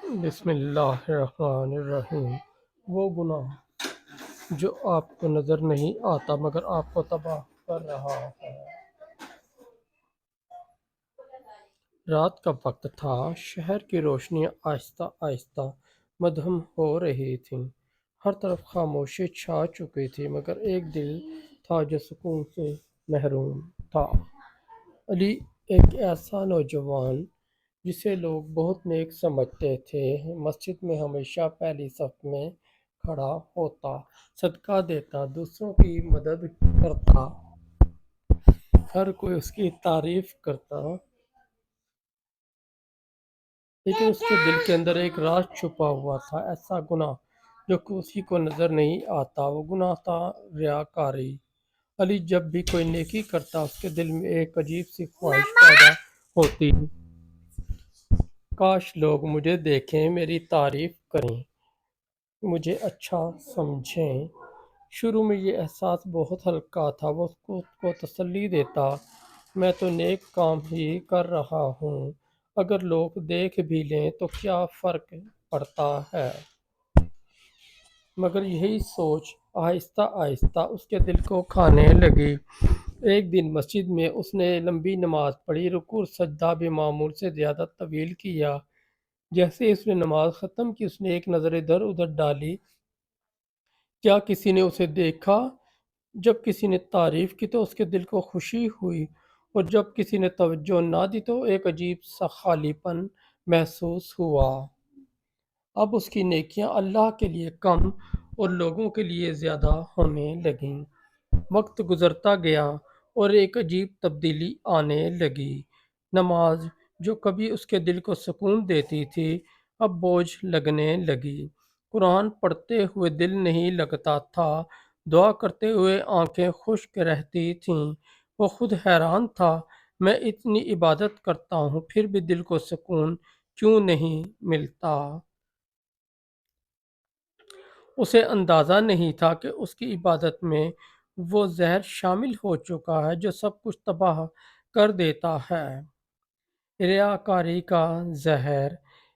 بسم اللہ الرحمن الرحیم۔ وہ گناہ جو آپ کو نظر نہیں آتا مگر آپ کو تباہ کر رہا ہے۔ رات کا وقت تھا، شہر کی روشنیاں آہستہ آہستہ مدھم ہو رہی تھیں، ہر طرف خاموشی چھا چکی تھی، مگر ایک دل تھا جو سکون سے محروم تھا۔ علی ایک ایسا نوجوان جسے لوگ بہت نیک سمجھتے تھے، مسجد میں ہمیشہ پہلی صف میں کھڑا ہوتا، صدقہ دیتا، دوسروں کی مدد کرتا، ہر کوئی اس کی تعریف کرتا، لیکن اس کے دل کے اندر ایک راز چھپا ہوا تھا، ایسا گناہ جو کسی کو نظر نہیں آتا۔ وہ گناہ تھا ریاکاری۔ علی جب بھی کوئی نیکی کرتا، اس کے دل میں ایک عجیب سی خواہش پیدا ہوتی، کاش لوگ مجھے دیکھیں، میری تعریف کریں، مجھے اچھا سمجھیں۔ شروع میں یہ احساس بہت ہلکا تھا، وہ خود کو تسلی دیتا، میں تو نیک کام ہی کر رہا ہوں، اگر لوگ دیکھ بھی لیں تو کیا فرق پڑتا ہے۔ مگر یہی سوچ آہستہ آہستہ اس کے دل کو کھانے لگی۔ ایک دن مسجد میں اس نے لمبی نماز پڑھی، رکوع اور سجدہ بھی معمول سے زیادہ طویل کیا۔ جیسے ہی اس نے نماز ختم کی، اس نے ایک نظر ادھر ادھر ڈالی، کیا کسی نے اسے دیکھا؟ جب کسی نے تعریف کی تو اس کے دل کو خوشی ہوئی، اور جب کسی نے توجہ نہ دی تو ایک عجیب سا خالی پن محسوس ہوا۔ اب اس کی نیکیاں اللہ کے لیے کم اور لوگوں کے لیے زیادہ ہونے لگیں۔ وقت گزرتا گیا اور ایک عجیب تبدیلی آنے لگی۔ نماز جو کبھی اس کے دل کو سکون دیتی تھی، اب بوجھ لگنے لگی۔ قرآن پڑھتے ہوئے دل نہیں لگتا تھا، دعا کرتے ہوئے آنکھیں خشک رہتی تھیں۔ وہ خود حیران تھا، میں اتنی عبادت کرتا ہوں پھر بھی دل کو سکون کیوں نہیں ملتا؟ اسے اندازہ نہیں تھا کہ اس کی عبادت میں وہ زہر شامل ہو چکا ہے جو سب کچھ تباہ کر دیتا ہے۔ ریاکاری کا زہر۔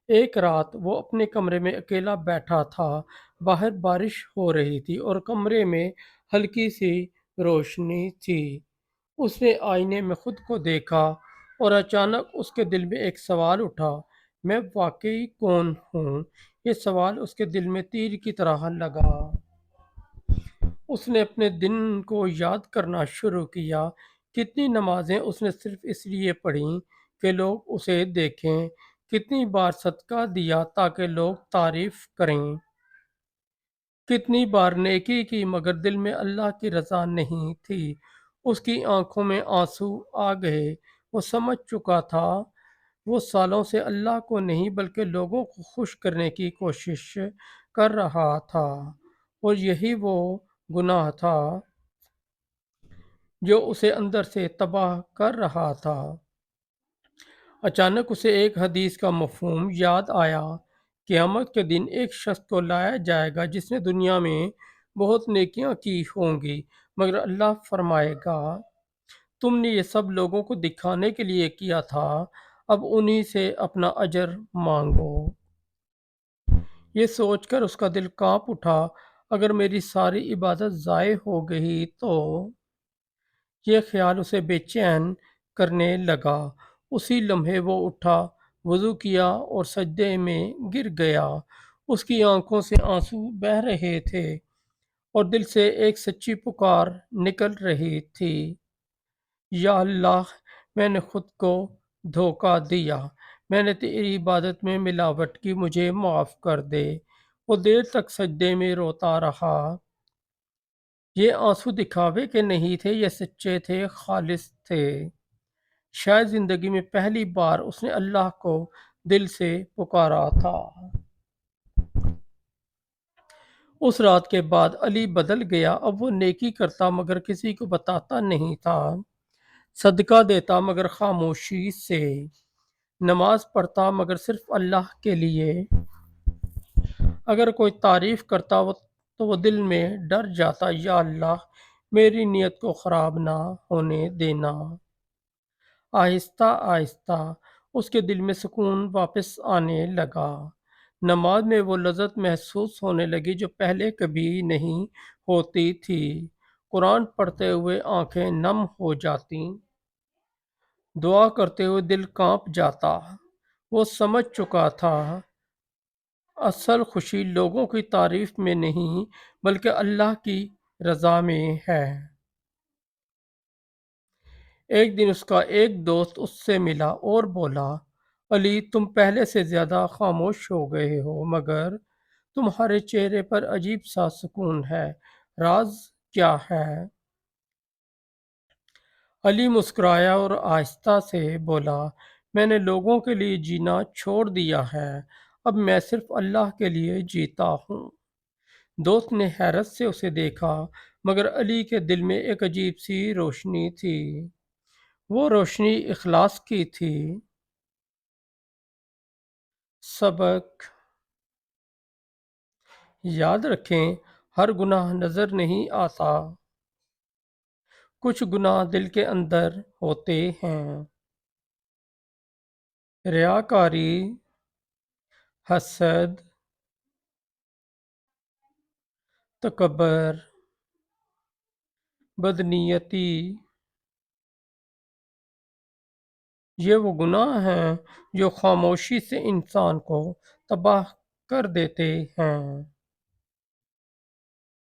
ایک رات وہ اپنے کمرے میں اکیلا بیٹھا تھا، باہر بارش ہو رہی تھی اور کمرے میں ہلکی سی روشنی تھی۔ اس نے آئینے میں خود کو دیکھا اور اچانک اس کے دل میں ایک سوال اٹھا، میں واقعی کون ہوں؟ یہ سوال اس کے دل میں تیر کی طرح لگا۔ اس نے اپنے دن کو یاد کرنا شروع کیا، کتنی نمازیں اس نے صرف اس لیے پڑھیں کہ لوگ اسے دیکھیں، کتنی بار صدقہ دیا تاکہ لوگ تعریف کریں، کتنی بار نیکی کی مگر دل میں اللہ کی رضا نہیں تھی۔ اس کی آنکھوں میں آنسو آ گئے، وہ سمجھ چکا تھا وہ سالوں سے اللہ کو نہیں بلکہ لوگوں کو خوش کرنے کی کوشش کر رہا تھا، اور یہی وہ گناہ تھا جو اسے اندر سے تباہ کر رہا تھا۔ اچانک اسے ایک حدیث کا مفہوم یاد آیا، قیامت کے دن ایک شخص کو لایا جائے گا جس نے دنیا میں بہت نیکیاں کی ہوں گی، مگر اللہ فرمائے گا تم نے یہ سب لوگوں کو دکھانے کے لیے کیا تھا، اب انہی سے اپنا اجر مانگو۔ یہ سوچ کر اس کا دل کانپ اٹھا، اگر میری ساری عبادت ضائع ہو گئی تو؟ یہ خیال اسے بے چین کرنے لگا۔ اسی لمحے وہ اٹھا، وضو کیا اور سجدے میں گر گیا۔ اس کی آنکھوں سے آنسو بہہ رہے تھے اور دل سے ایک سچی پکار نکل رہی تھی، یا اللہ، میں نے خود کو دھوکہ دیا، میں نے تیری عبادت میں ملاوٹ کی، مجھے معاف کر دے۔ وہ دیر تک سجدے میں روتا رہا۔ یہ آنسو دکھاوے کے نہیں تھے، یہ سچے تھے، خالص تھے۔ شاید زندگی میں پہلی بار اس نے اللہ کو دل سے پکارا تھا۔ اس رات کے بعد علی بدل گیا، اب وہ نیکی کرتا مگر کسی کو بتاتا نہیں تھا، صدقہ دیتا مگر خاموشی سے، نماز پڑھتا مگر صرف اللہ کے لیے۔ اگر کوئی تعریف کرتا تو وہ دل میں ڈر جاتا، یا اللہ، میری نیت کو خراب نہ ہونے دینا۔ آہستہ آہستہ اس کے دل میں سکون واپس آنے لگا، نماز میں وہ لذت محسوس ہونے لگی جو پہلے کبھی نہیں ہوتی تھی۔ قرآن پڑھتے ہوئے آنکھیں نم ہو جاتیں، دعا کرتے ہوئے دل کانپ جاتا۔ وہ سمجھ چکا تھا اصل خوشی لوگوں کی تعریف میں نہیں بلکہ اللہ کی رضا میں ہے۔ ایک دن اس کا ایک دوست اس سے ملا اور بولا، علی تم پہلے سے زیادہ خاموش ہو گئے ہو، مگر تمہارے چہرے پر عجیب سا سکون ہے، راز کیا ہے؟ علی مسکرایا اور آہستہ سے بولا، میں نے لوگوں کے لیے جینا چھوڑ دیا ہے، اب میں صرف اللہ کے لیے جیتا ہوں۔ دوست نے حیرت سے اسے دیکھا، مگر علی کے دل میں ایک عجیب سی روشنی تھی۔ وہ روشنی اخلاص کی تھی۔ سبق: یاد رکھیں، ہر گناہ نظر نہیں آتا، کچھ گناہ دل کے اندر ہوتے ہیں۔ ریاکاری، حسد، تکبر، بدنیتی، یہ وہ گناہ ہیں جو خاموشی سے انسان کو تباہ کر دیتے ہیں۔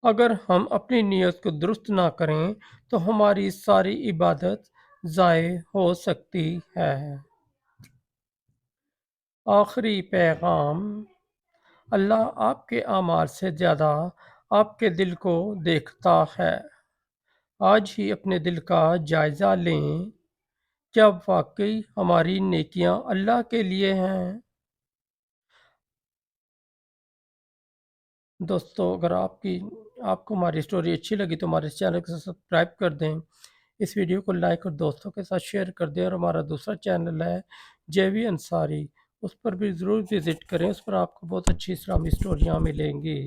اگر ہم اپنی نیت کو درست نہ کریں تو ہماری ساری عبادت ضائع ہو سکتی ہے۔ آخری پیغام: اللہ آپ کے اعمال سے زیادہ آپ کے دل کو دیکھتا ہے۔ آج ہی اپنے دل کا جائزہ لیں، کیا واقعی ہماری نیکیاں اللہ کے لیے ہیں؟ دوستو، اگر آپ کو ہماری اسٹوری اچھی لگی تو ہمارے اس چینل کو سبسکرائب کر دیں، اس ویڈیو کو لائک اور دوستوں کے ساتھ شیئر کر دیں، اور ہمارا دوسرا چینل ہے جے وی انصاری، اس پر بھی ضرور وزٹ کریں، اس پر آپ کو بہت اچھی اسلامی اسٹوریاں ملیں گی۔